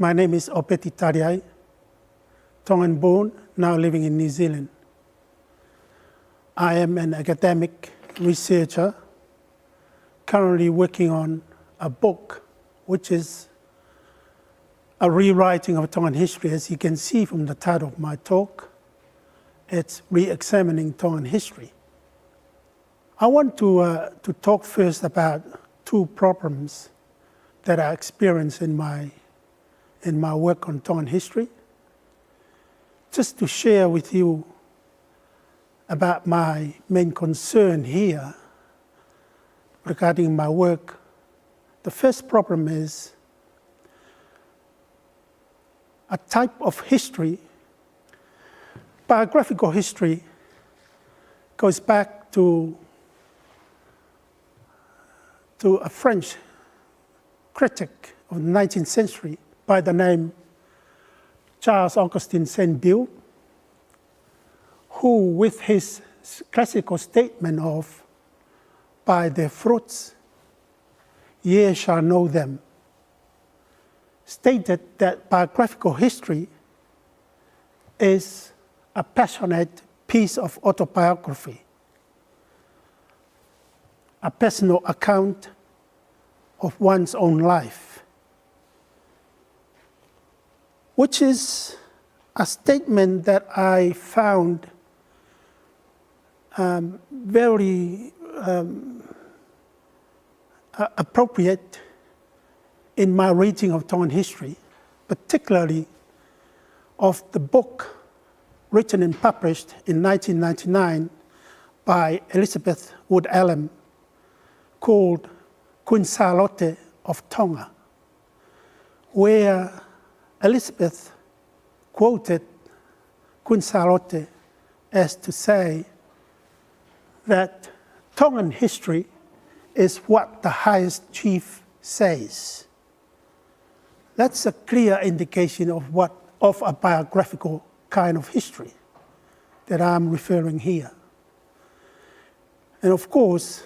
My name is Opeti Taliai, Tongan born, now living in New Zealand. I am an academic researcher, currently working on a book which is a rewriting of Tongan history. As you can see from the title of my talk, it's Re-examining Tongan history. I want to talk first about two problems that I experienced in my work on Tongan history, just to share with you about my main concern here regarding my work. The first problem is a type of history. Biographical history goes back to a French critic of the 19th century by the name Charles-Augustin Sainte-Beuve, who, with his classical statement of "by their fruits ye shall know them," stated that biographical history is a passionate piece of autobiography, a personal account of one's own life, which is a statement that I found very appropriate in my reading of Tongan history, particularly of the book written and published in 1999 by Elizabeth Wood Allen called Queen Charlotte of Tonga, where Elizabeth quoted Queen Charlotte as to say that Tongan history is what the highest chief says. That's a clear indication of a biographical kind of history that I'm referring here. And of course,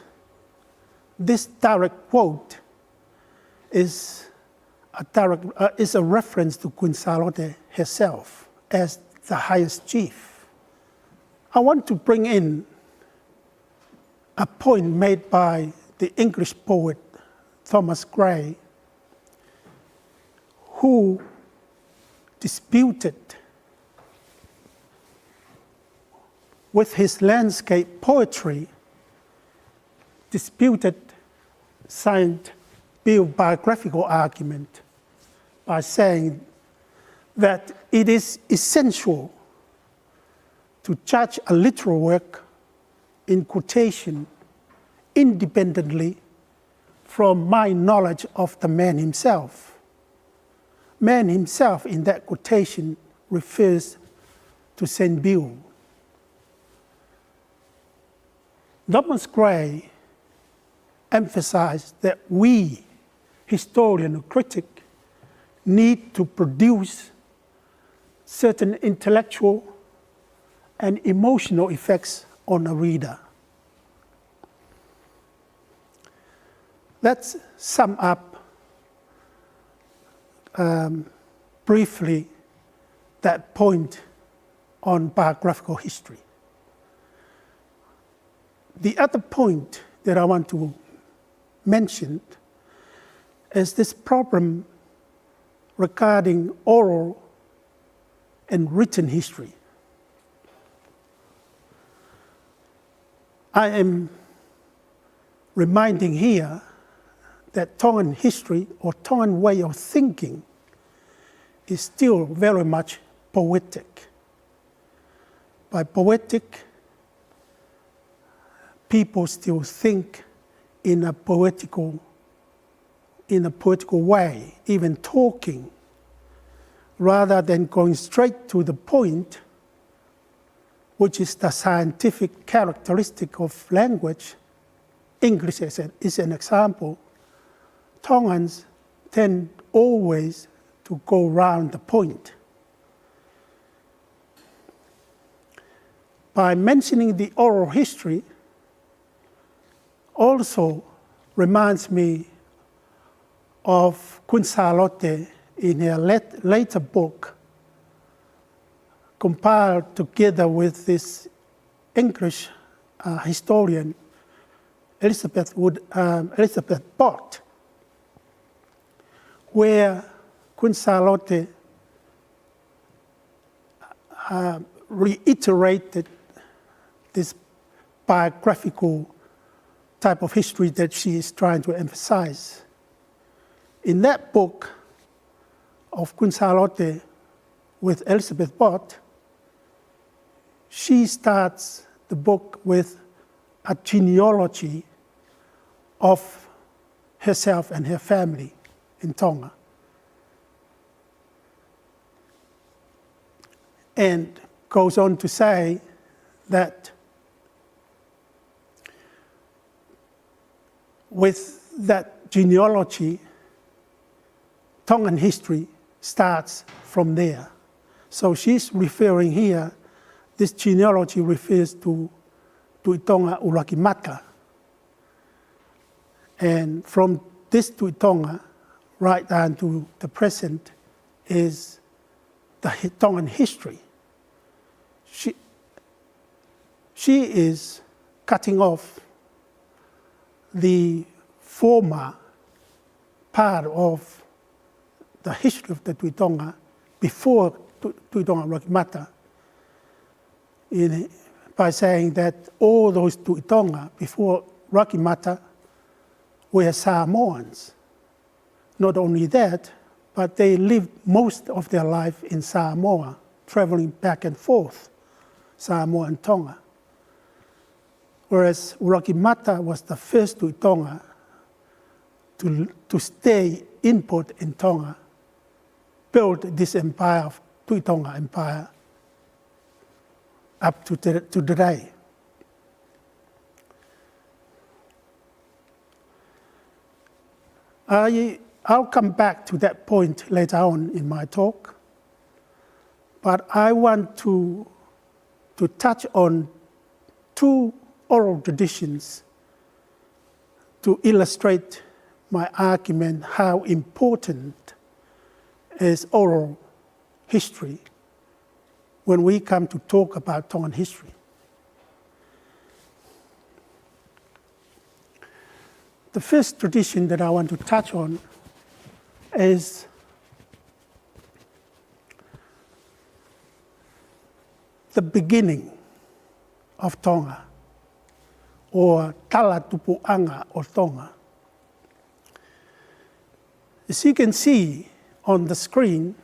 this direct quote is a reference to Queen Charlotte herself as the highest chief. I want to bring in a point made by the English poet Thomas Gray, who disputed with his landscape poetry, disputed Sainte-Beuve's biographical argument by saying that it is essential to judge a literal work in quotation independently from my knowledge of the man himself. Man himself in that quotation refers to Sainte-Beuve. Thomas Gray emphasized that we, historian or critic, need to produce certain intellectual and emotional effects on a reader. Let's sum up briefly that point on biographical history. The other point that I want to mention is this problem regarding oral and written history. I am reminding here that Tongan history or Tongan way of thinking is still very much poetic. By poetic, people still think in a poetical way, even talking, rather than going straight to the point, which is the scientific characteristic of language. English is an example. Tongans tend always to go round the point. By mentioning the oral history, also reminds me of Queen Charlotte in her later book, compiled together with this English historian, Elizabeth Bott, where Queen Charlotte reiterated this biographical type of history that she is trying to emphasize. In that book of Queen Charlotte with Elizabeth Bott, she starts the book with a genealogy of herself and her family in Tonga. And goes on to say that with that genealogy, Tongan history starts from there. So she's referring here, this genealogy refers to Tuitonga Urakimata. And from this Tuitonga right down to the present is the Tongan history. She is cutting off the former part of the history of the Tuitonga before Tuitonga Urakimata by saying that all those Tuitonga before Urakimata were Samoans. Not only that, but they lived most of their life in Samoa, traveling back and forth, Samoa and Tonga. Whereas Urakimata was the first Tuitonga to stay input in Tonga, built this empire of Tuitonga Empire up to today. I'll come back to that point later on in my talk, but I want to touch on two oral traditions to illustrate my argument how important is oral history when we come to talk about Tongan history. The first tradition that I want to touch on is the beginning of Tonga, or Tala Tupuanga of Tonga. As you can see on the screen,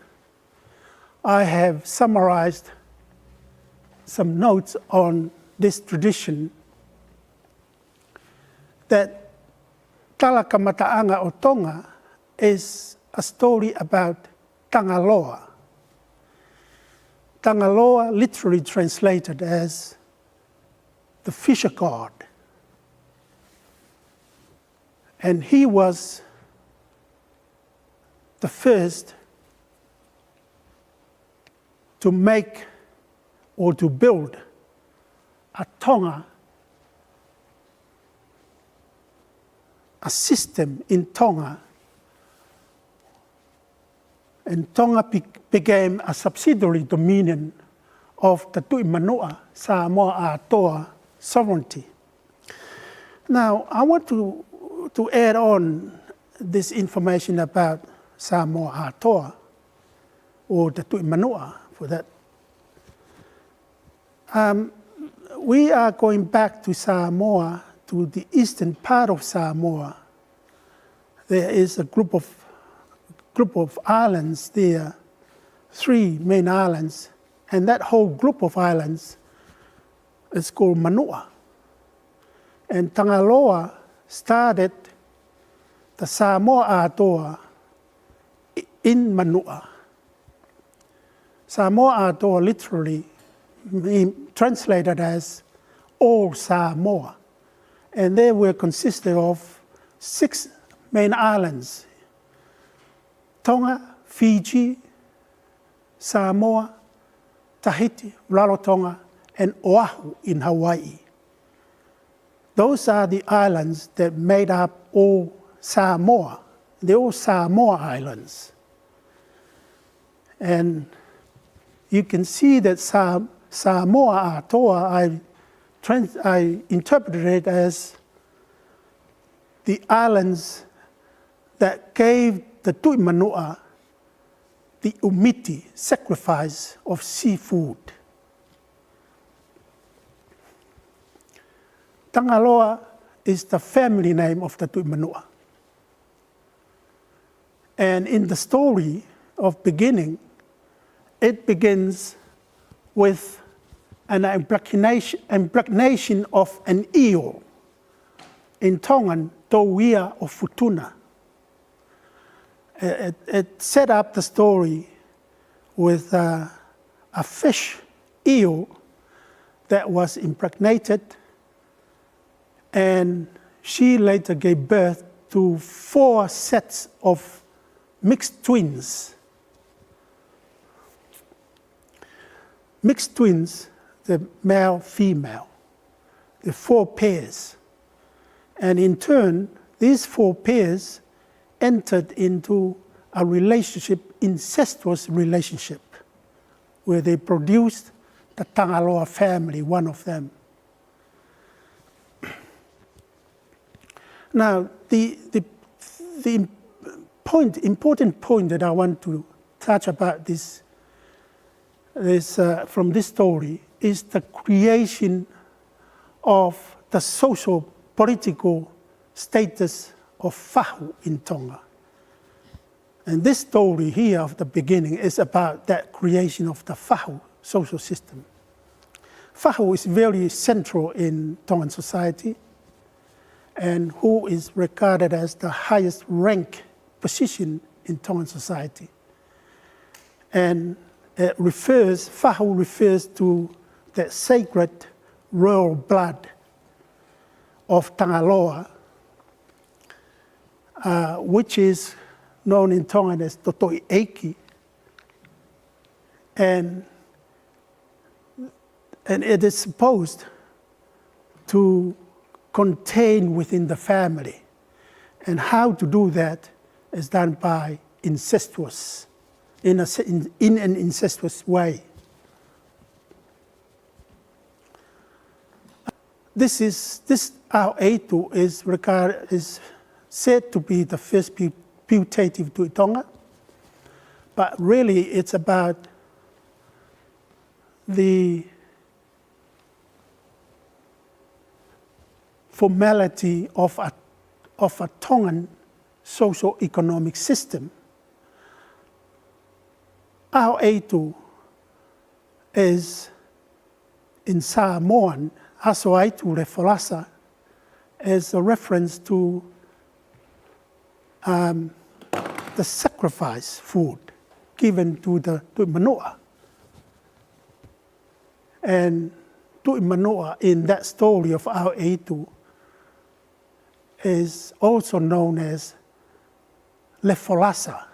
I have summarized some notes on this tradition that Tala Kamataanga o Tonga is a story about Tangaloa. Tangaloa literally translated as the fisher god. And he was the first to make or to build a Tonga, a system in Tonga. And Tonga became a subsidiary dominion of the Tuimanua, Samoa Atoa sovereignty. Now, I want to add on this information about Samoa Atoa, or the Tuimanua for that. We are going back to Samoa, to the eastern part of Samoa. There is a group of islands there, 3 main islands, and that whole group of islands is called Manua. And Tangaloa started the Samoa Atoa in Manua. Samoa Atoa literally translated as all Samoa. And they were consisted of 6 main islands: Tonga, Fiji, Samoa, Tahiti, Rarotonga, and Oahu in Hawaii. Those are the islands that made up all Samoa. They're all Samoa islands. And you can see that Samoa Atoa, I interpreted it as the islands that gave the Tuimanua the umiti, sacrifice of seafood. Tangaloa is the family name of the Tuimanua. And in the story of beginning, it begins with an impregnation of an eel, in Tongan, Tauia or Futuna. It set up the story with a fish eel that was impregnated, and she later gave birth to 4 sets of mixed twins. Mixed twins, the male, female, the 4 pairs. And in turn, these 4 pairs entered into a relationship, incestuous relationship, where they produced the Tangaloa family, one of them. Now, the important point that I want to touch about from this story is the creation of the social political status of fahu in Tonga. And this story here of the beginning is about that creation of the fahu social system. Fahu is very central in Tongan society, and who is regarded as the highest rank position in Tongan society. And fahu refers to the sacred royal blood of Tangaloa, which is known in Tongan as Totoi Eiki. And it is supposed to contain within the family. And how to do that is done by incestuous, in an incestuous way. This Ao'etu is said to be the first putative to Tonga, but really it's about the formality of a Tongan socio-economic system. Ao'etu is, in Samoan, Asoaitu Refolasa, is a reference to the sacrifice food given to the Tuimanua. And Tuimanua in that story of Ao'etu is also known as Lefolasa.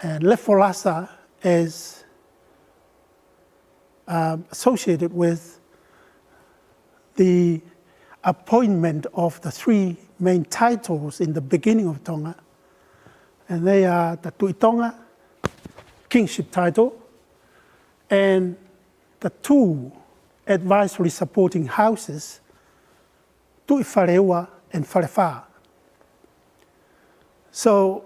And Lefolasa is associated with the appointment of the 3 main titles in the beginning of Tonga. And they are the Tuitonga, kingship title, and the 2 advisory supporting houses, Tuiwhareua and Wharewha. So,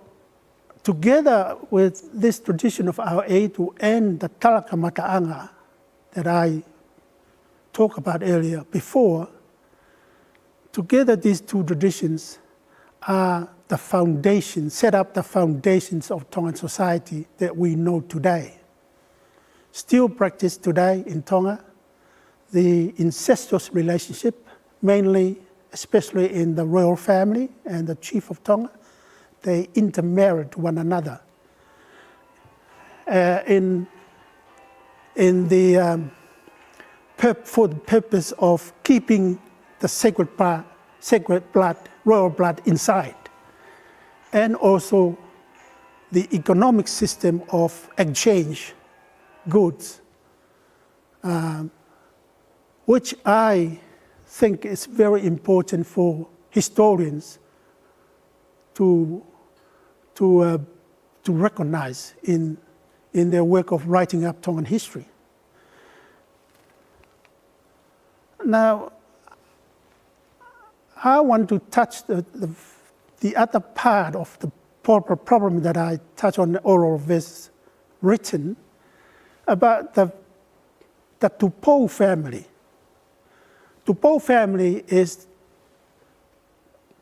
together with this tradition of Ao'etu and the Talaka Mata'anga that I talked about earlier before, together these 2 traditions are the foundation, set up the foundations of Tongan society that we know today. Still practiced today in Tonga, the incestuous relationship, mainly, especially in the royal family and the chief of Tonga, they intermarried one another. For the purpose of keeping the sacred blood, royal blood inside, and also the economic system of exchange goods, which I think is very important for historians to to recognize in their work of writing up Tongan history. Now, I want to touch the other part of the problem that I touch on oral versus written about the Tupou family. Tupou family is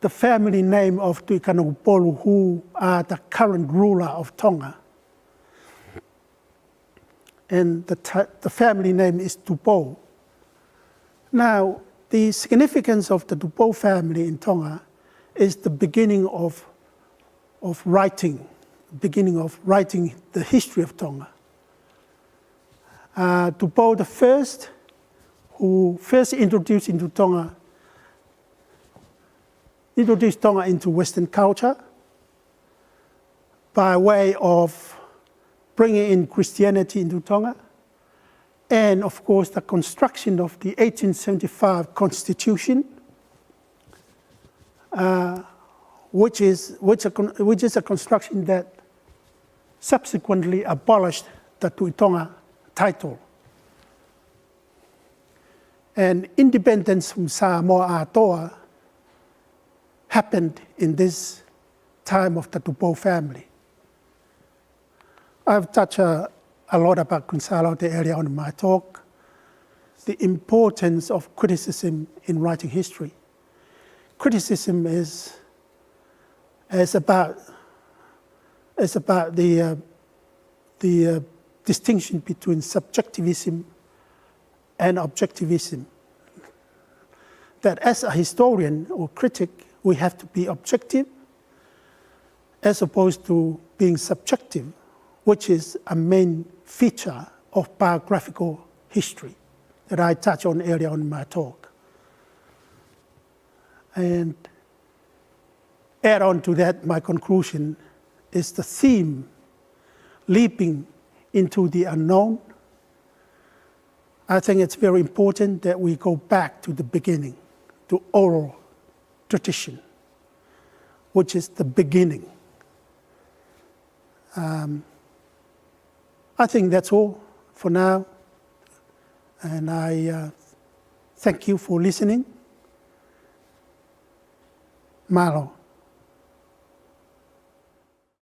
the family name of TEDxNukualofa, who are the current ruler of Tonga. And the family name is Tupou. Now, the significance of the Tupou family in Tonga is the beginning of writing the history of Tonga. Tupou the first, who first introduced Tonga into Western culture by way of bringing in Christianity into Tonga, and of course the construction of the 1875 Constitution, which is a construction that subsequently abolished the Tuitonga title. And independence from Samoa Atoa happened in this time of the Tupou family. I've touched a lot about Consalote earlier on in my talk, the importance of criticism in writing history. Criticism is about the distinction between subjectivism and objectivism. That as a historian or critic, we have to be objective as opposed to being subjective, which is a main feature of biographical history that I touched on earlier on in my talk. And add on to that, my conclusion is the theme, leaping into the unknown. I think it's very important that we go back to the beginning, to oral tradition, which is the beginning. I think that's all for now, and I thank you for listening. Malo.